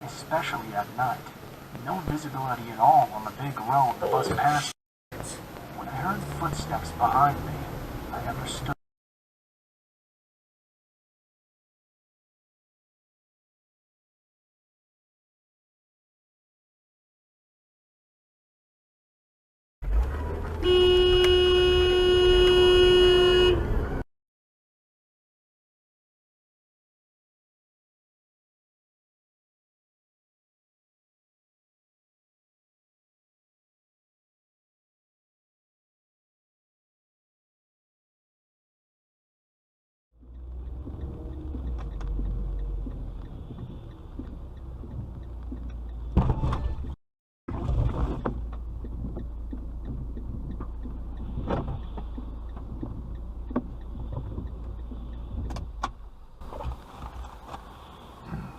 especially at night. No visibility at all on the big road the bus passed. When I heard footsteps behind me, I understood.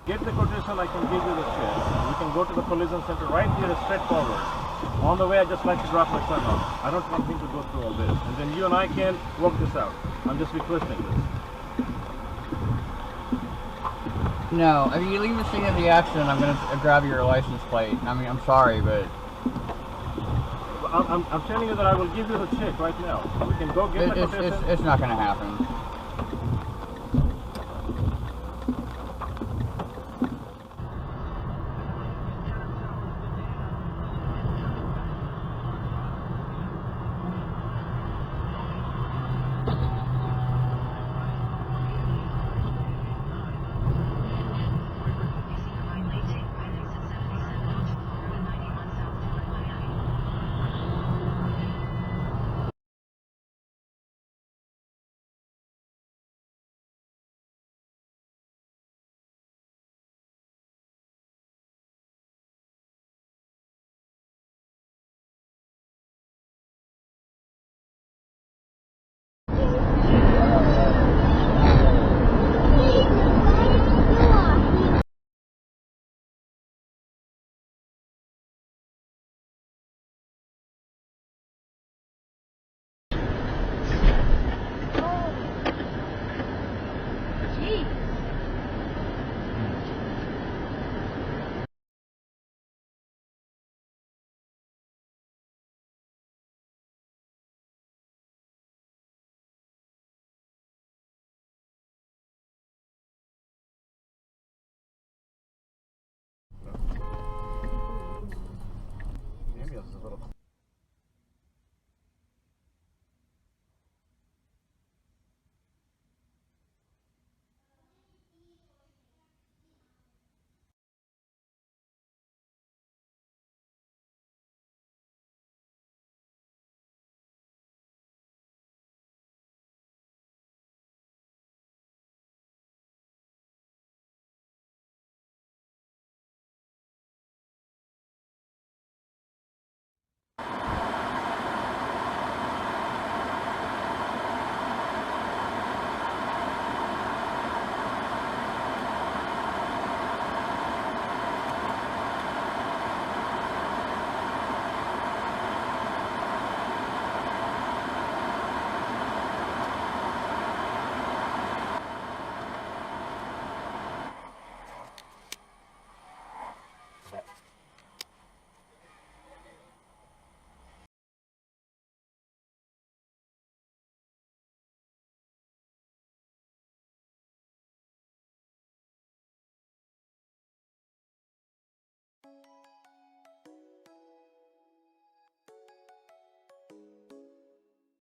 Get the quotation, I can give you the check. You can go to the collision center right here, straight forward. On the way, I just like to drop my son off. I don't want him to go through all this. And then you and I can work this out. I'm just requesting this. No, if you leave the scene of the accident, I'm going to grab your license plate. I mean, I'm sorry, but... I'm telling you that I will give you the check right now. We can go get the quotation. It's not going to happen.